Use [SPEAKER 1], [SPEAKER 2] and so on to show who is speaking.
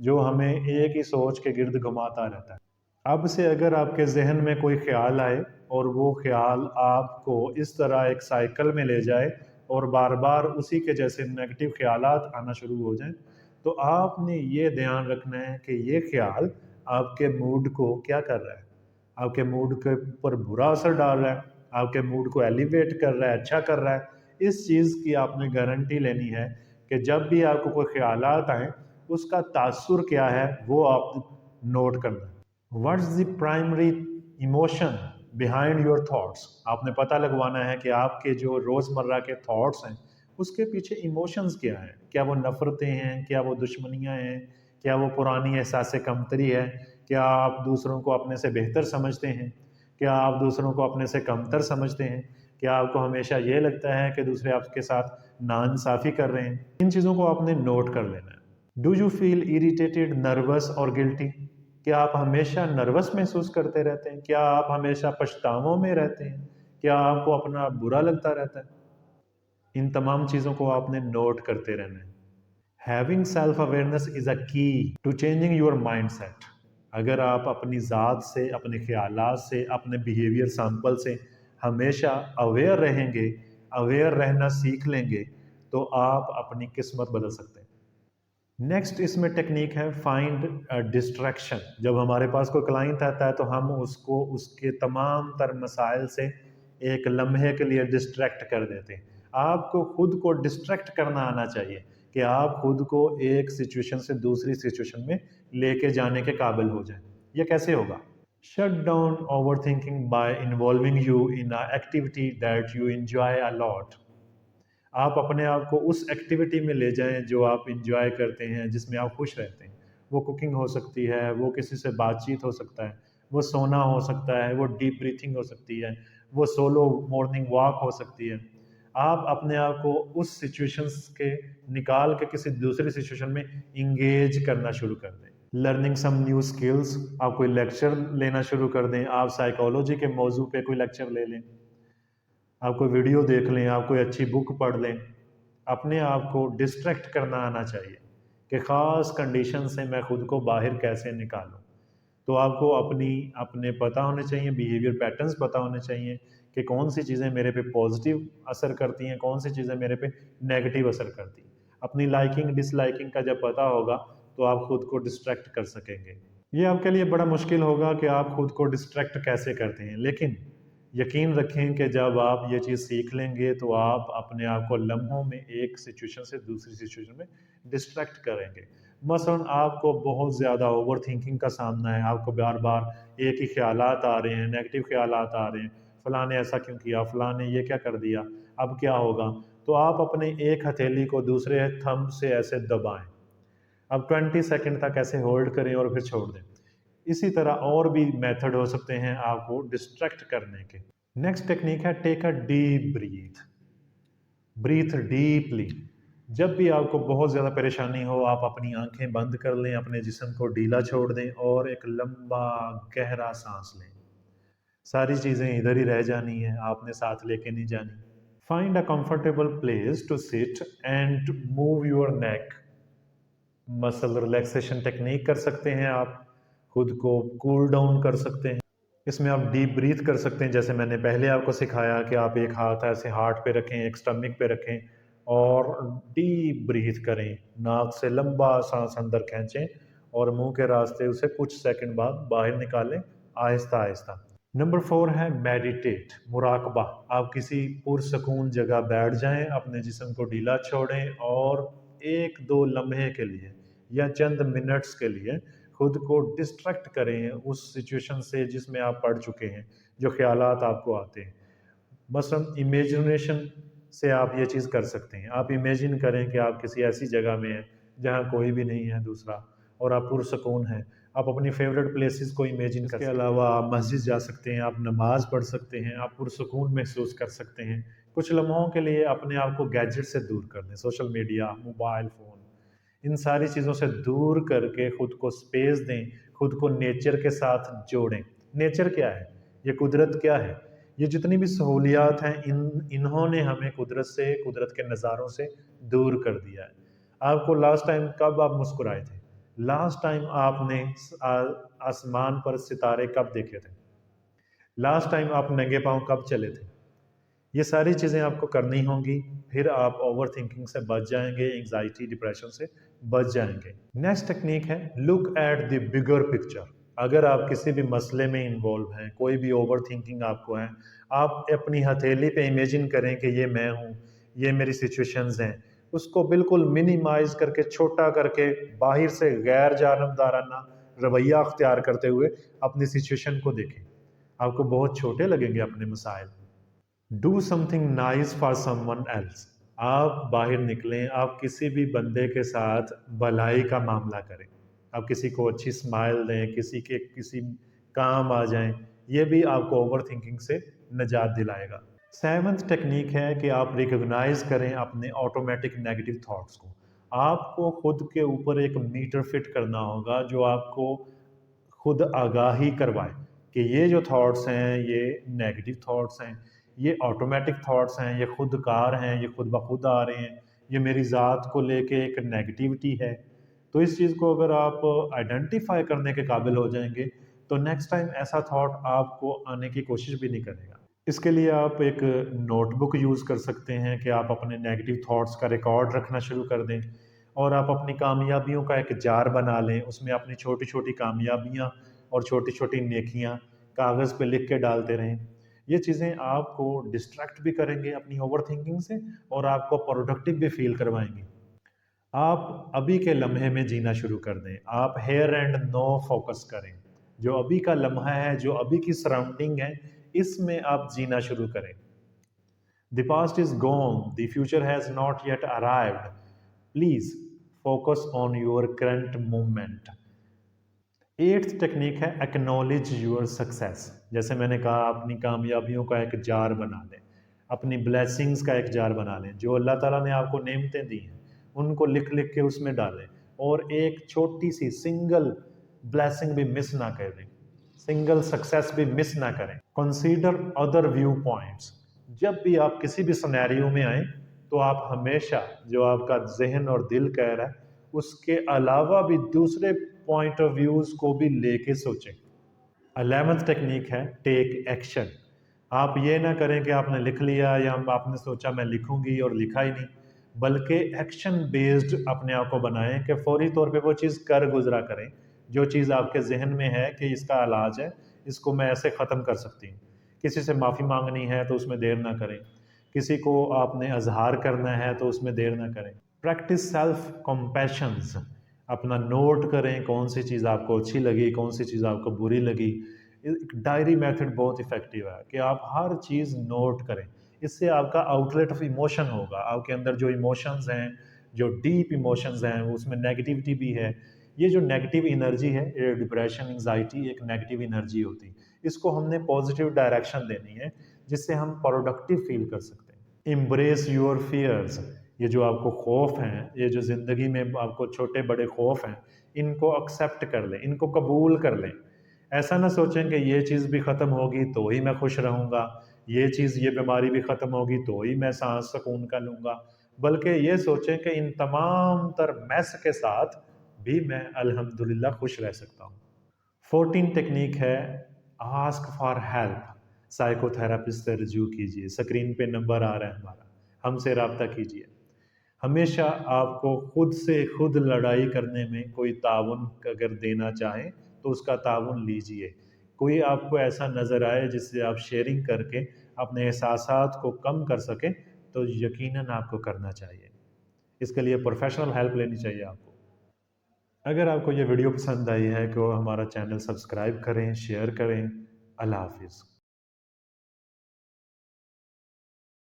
[SPEAKER 1] جو ہمیں ایک ہی سوچ کے گرد گھماتا رہتا ہے۔ اب سے اگر آپ کے ذہن میں کوئی خیال آئے اور وہ خیال آپ کو اس طرح ایک سائیکل میں لے جائے اور بار بار اسی کے جیسے نیگیٹو خیالات آنا شروع ہو جائیں، تو آپ نے یہ دھیان رکھنا ہے کہ یہ خیال آپ کے موڈ کو کیا کر رہا ہے، آپ کے موڈ کے اوپر برا اثر ڈال رہا ہے، آپ کے موڈ کو ایلیویٹ کر رہا ہے، اچھا کر رہا ہے۔ اس چیز کی آپ نے گارنٹی لینی ہے کہ جب بھی آپ کو کوئی خیالات آئیں اس کا تاثر کیا ہے وہ آپ نوٹ کرنا ہے۔ What's the primary emotion behind your thoughts, آپ نے پتہ لگوانا ہے کہ آپ کے جو روزمرہ کے تھاٹس ہیں اس کے پیچھے ایموشنز کیا ہیں، کیا وہ نفرتیں ہیں، کیا وہ دشمنیاں ہیں، کیا وہ پرانی احساس کمتری ہے، کیا آپ دوسروں کو اپنے سے بہتر سمجھتے ہیں، کیا آپ دوسروں کو اپنے سے کمتر سمجھتے ہیں، کیا آپ کو ہمیشہ یہ لگتا ہے کہ دوسرے آپ کے ساتھ ناانصافی کر رہے ہیں۔ ان چیزوں کو آپ نے نوٹ کر لینا ہے۔ Do you feel irritated, nervous اور گلٹی، کیا آپ ہمیشہ نروس محسوس کرتے رہتے ہیں، کیا آپ ہمیشہ پچھتاووں میں رہتے ہیں، کیا آپ کو اپنا برا لگتا رہتا ہے؟ ان تمام چیزوں کو آپ نے نوٹ کرتے رہنا ہے۔ Having self-awareness is a key to changing your mindset۔ اگر آپ اپنی ذات سے، اپنے خیالات سے، اپنے بیہیویئر سیمپل سے ہمیشہ اویئر رہیں گے، اویئر رہنا سیکھ لیں گے، تو آپ اپنی قسمت بدل سکتے ہیں۔ نیکسٹ اس میں ٹیکنیک ہے فائنڈ ڈسٹریکشن۔ جب ہمارے پاس کوئی کلائنٹ آتا ہے تو ہم اس کو اس کے تمام تر مسائل سے ایک لمحے کے لیے ڈسٹریکٹ کر دیتے ہیں۔ آپ کو خود کو ڈسٹریکٹ کرنا آنا چاہیے کہ آپ خود کو ایک سچویشن سے دوسری سچویشن میں لے کے جانے کے قابل ہو جائیں۔ یہ کیسے ہوگا؟ Shut down overthinking by involving you in a activity that you enjoy a lot. آپ اپنے آپ کو اس ایکٹیویٹی میں لے جائیں جو آپ انجوائے کرتے ہیں، جس میں آپ خوش رہتے ہیں۔ وہ کوکنگ ہو سکتی ہے، وہ کسی سے بات چیت ہو سکتا ہے، وہ سونا ہو سکتا ہے، وہ ڈیپ بریتھنگ ہو سکتی ہے، وہ سولو مارننگ واک ہو سکتی ہے۔ آپ اپنے آپ کو اس سچویشنز کے نکال کے کسی دوسری سچویشن میں انگیج کرنا شروع کر دیں۔ لرننگ سم نیو سکلز، آپ کوئی لیکچر لینا شروع کر دیں، آپ سائیکالوجی کے موضوع پہ کوئی لیکچر لے لیں، آپ کوئی ویڈیو دیکھ لیں، آپ کوئی اچھی بک پڑھ لیں۔ اپنے آپ کو ڈسٹریکٹ کرنا آنا چاہیے کہ خاص کنڈیشن سے میں خود کو باہر کیسے نکالوں۔ تو آپ کو اپنے پتہ ہونے چاہیے، بیہیویئر پیٹرنز پتہ ہونے چاہیے کہ کون سی چیزیں میرے پہ پازیٹیو اثر کرتی ہیں، کون سی چیزیں میرے پہ نیگیٹیو اثر کرتی ہیں۔ اپنی لائکنگ ڈس لائکنگ کا جب پتہ ہوگا تو آپ خود کو ڈسٹریکٹ کر سکیں گے۔ یہ آپ کے لیے بڑا مشکل ہوگا کہ آپ خود کو ڈسٹریکٹ کیسے کرتے ہیں، لیکن یقین رکھیں کہ جب آپ یہ چیز سیکھ لیں گے تو آپ اپنے آپ کو لمحوں میں ایک سچویشن سے دوسری سچویشن میں ڈسٹریکٹ کریں گے۔ مثلاً آپ کو بہت زیادہ اوور تھنکنگ کا سامنا ہے، آپ کو بار بار ایک ہی خیالات آ رہے ہیں، نیگیٹو خیالات آ رہے ہیں، فلاں نے ایسا کیوں کیا، فلاں نے یہ کیا کر دیا، اب کیا ہوگا، تو آپ اپنے ایک ہتھیلی کو دوسرے تھمب سے ایسے دبائیں، اب 20 سیکنڈ تک ایسے ہولڈ کریں اور پھر چھوڑ دیں۔ اسی طرح اور بھی میتھڈ ہو سکتے ہیں آپ کو ڈسٹریکٹ کرنے کے۔ نیکسٹ ٹیکنیک ہے ٹیک اے ڈیپ بریتھ ڈیپلی۔ جب بھی آپ کو بہت زیادہ پریشانی ہو، آپ اپنی آنکھیں بند کر لیں، اپنے جسم کو ڈھیلا چھوڑ دیں اور ایک لمبا گہرا سانس لیں۔ ساری چیزیں ادھر ہی رہ جانی ہیں، آپ نے ساتھ لے کے نہیں جانی۔ Find a comfortable place to sit and move your neck. Muscle relaxation technique کر سکتے ہیں، آپ خود کو کول ڈاؤن کر سکتے ہیں۔ اس میں آپ ڈیپ بریتھ کر سکتے ہیں، جیسے میں نے پہلے آپ کو سکھایا کہ آپ ایک ہاتھ ایسے ہارٹ پہ رکھیں، ایک سٹمک پہ رکھیں اور ڈیپ بریتھ کریں، ناک سے لمبا سانس اندر کھینچیں اور منہ کے راستے اسے کچھ سیکنڈ بعد باہر نکالیں آہستہ آہستہ۔ نمبر 4 ہے میڈیٹیٹ، مراقبہ۔ آپ کسی پرسکون جگہ بیٹھ جائیں، اپنے جسم کو ڈھیلا چھوڑیں اور 1-2 لمحے کے لیے یا چند منٹس کے لیے خود کو ڈسٹریکٹ کریں اس سچویشن سے جس میں آپ پڑ چکے ہیں، جو خیالات آپ کو آتے ہیں۔ مثلاً امیجنیشن سے آپ یہ چیز کر سکتے ہیں، آپ امیجن کریں کہ آپ کسی ایسی جگہ میں ہیں جہاں کوئی بھی نہیں ہے دوسرا اور آپ پرسکون ہیں۔ آپ اپنی فیوریٹ پلیسز کو امیجن کر سکتے ہیں۔ اس کے علاوہ آپ مسجد جا سکتے ہیں، آپ نماز پڑھ سکتے ہیں، آپ پرسکون محسوس کر سکتے ہیں۔ کچھ لمحوں کے لیے اپنے آپ کو گیجٹ سے دور کر دیں، سوشل میڈیا، موبائل فون، ان ساری چیزوں سے دور کر کے خود کو سپیس دیں، خود کو نیچر کے ساتھ جوڑیں۔ نیچر کیا ہے؟ یہ قدرت کیا ہے؟ یہ جتنی بھی سہولیات ہیں انہوں نے ہمیں قدرت کے نظاروں سے دور کر دیا ہے۔ آپ کو لاسٹ ٹائم کب آپ مسکرائے تھے؟ لاسٹ ٹائم آپ نے آسمان پر ستارے کب دیکھے تھے؟ لاسٹ ٹائم آپ ننگے پاؤں کب چلے تھے؟ یہ ساری چیزیں آپ کو کرنی ہوں گی، پھر آپ اوور تھنکنگ سے بچ جائیں گے، انگزائٹی ڈپریشن سے بچ جائیں گے۔ نیکسٹ ٹیکنیک ہے look at the bigger picture. اگر آپ کسی بھی مسئلے میں انوالو ہیں، کوئی بھی اوور تھنکنگ آپ کو ہے، آپ اپنی ہتھیلی پہ امیجن کریں کہ یہ میں ہوں، یہ میری سچویشنز ہیں، اس کو بالکل منیمائز کر کے، چھوٹا کر کے، باہر سے غیر جانبدارانہ رویہ اختیار کرتے ہوئے اپنی سچویشن کو دیکھیں۔ آپ کو بہت چھوٹے لگیں گے اپنے مسائل۔ Do something nice for someone else. آپ باہر نکلیں، آپ کسی بھی بندے کے ساتھ بھلائی کا معاملہ کریں، آپ کسی کو اچھی اسمائل دیں، کسی کام آ جائیں، یہ بھی آپ کو اوور تھنکنگ سے نجات دلائے گا۔ سیونتھ ٹیکنیک ہے کہ آپ ریکگنائز کریں اپنے آٹومیٹک نیگیٹو تھاٹس کو۔ آپ کو خود کے اوپر ایک میٹر فٹ کرنا ہوگا جو آپ کو خود آگاہی کروائے کہ یہ جو تھاٹس ہیں یہ نیگیٹو تھاٹس ہیں، یہ آٹومیٹک تھاٹس ہیں، یہ خود کار ہیں، یہ خود بخود آ رہے ہیں، یہ میری ذات کو لے کے ایک نیگیٹیوٹی ہے۔ تو اس چیز کو اگر آپ آئیڈینٹیفائی کرنے کے قابل ہو جائیں گے تو نیکسٹ ٹائم ایسا تھاٹ آپ کو آنے کی کوشش بھی نہیں کرے گا۔ اس کے لیے آپ ایک نوٹ بک یوز کر سکتے ہیں کہ آپ اپنے نیگیٹو تھاٹس کا ریکارڈ رکھنا شروع کر دیں، اور آپ اپنی کامیابیوں کا ایک جار بنا لیں، اس میں اپنی چھوٹی چھوٹی کامیابیاں اور چھوٹی چھوٹی نیکیاں کاغذ پہ لکھ کے ڈالتے رہیں۔ یہ چیزیں آپ کو ڈسٹریکٹ بھی کریں گے اپنی اوور تھنکنگ سے، اور آپ کو پروڈکٹیو بھی فیل کروائیں گے۔ آپ ابھی کے لمحے میں جینا شروع کر دیں، آپ ہیئر اینڈ نو فوکس کریں، جو ابھی کا لمحہ ہے، جو ابھی کی سراؤنڈنگ ہے، اس میں آپ جینا شروع کریں۔ The past is gone, the future has not yet arrived, please focus on your current moment. Eighth technique ہے ایکنالج یور سکسیس۔ جیسے میں نے کہا، اپنی کامیابیوں کا ایک جار بنا لیں، اپنی بلیسنگز کا ایک جار بنا لیں، جو اللہ تعالیٰ نے آپ کو نعمتیں دی ہیں ان کو لکھ لکھ کے اس میں ڈالیں، اور ایک چھوٹی سی سنگل بلیسنگ بھی مس نہ کریں، سنگل سکسیس بھی مس نہ کریں۔ Consider other view points. جب بھی آپ کسی بھی سنیریو میں آئیں تو آپ ہمیشہ جو آپ کا ذہن اور دل کہہ رہا ہے اس کے علاوہ بھی دوسرے پوائنٹ آف ویوز کو بھی لے کے سوچیں۔ 11th ٹیکنیک ہے ٹیک ایکشن۔ آپ یہ نہ کریں کہ آپ نے لکھ لیا یا آپ نے سوچا میں لکھوں گی اور لکھا ہی نہیں، بلکہ ایکشن بیسڈ اپنے آپ کو بنائیں کہ فوری طور پہ وہ چیز کر گزرا کریں، جو چیز آپ کے ذہن میں ہے کہ اس کا علاج ہے، اس کو میں ایسے ختم کر سکتی ہوں۔ کسی سے معافی مانگنی ہے تو اس میں دیر نہ کریں، کسی کو آپ نے اظہار کرنا ہے تو اس میں دیر نہ کریں۔ Practice self compassions. اپنا نوٹ کریں کون سی چیز آپ کو اچھی لگی، کون سی چیز آپ کو بری لگی۔ ڈائری میتھڈ بہت افیکٹیو ہے کہ آپ ہر چیز نوٹ کریں، اس سے آپ کا آؤٹ لیٹ آف ایموشن ہوگا۔ آپ کے اندر جو ایموشنز ہیں، جو ڈیپ ایموشنز ہیں، اس میں نیگیٹیوٹی بھی ہے۔ یہ جو نیگیٹیو انرجی ہے، یہ ڈپریشن، انگزائٹی ایک نیگیٹیو انرجی ہوتی ہے، اس کو ہم نے پازیٹیو ڈائریکشن دینی ہے جس سے ہم پروڈکٹیو فیل کر سکتے ہیں۔ Embrace your fears. یہ جو آپ کو خوف ہیں، یہ جو زندگی میں آپ کو چھوٹے بڑے خوف ہیں، ان کو ایکسیپٹ کر لیں، ان کو قبول کر لیں۔ ایسا نہ سوچیں کہ یہ چیز بھی ختم ہوگی تو ہی میں خوش رہوں گا، یہ چیز، یہ بیماری بھی ختم ہوگی تو ہی میں سانس سکون کا لوں گا، بلکہ یہ سوچیں کہ ان تمام تر میس کے ساتھ بھی میں الحمدللہ خوش رہ سکتا ہوں۔ 14 ٹیکنیک ہے ask for help. Psycho therapist سے رجوع کیجیے، اسکرین پہ نمبر آ رہا ہے ہمارا، ہم سے رابطہ کیجیے۔ ہمیشہ آپ کو خود سے خود لڑائی کرنے میں کوئی تعاون اگر دینا چاہیں تو اس کا تعاون لیجئے۔ کوئی آپ کو ایسا نظر آئے جس سے آپ شیئرنگ کر کے اپنے احساسات کو کم کر سکیں تو یقیناً آپ کو کرنا چاہیے۔ اس کے لیے پروفیشنل ہیلپ لینی چاہیے آپ کو۔ اگر آپ کو یہ ویڈیو پسند آئی ہے تو ہمارا چینل سبسکرائب کریں، شیئر کریں۔ اللہ حافظ۔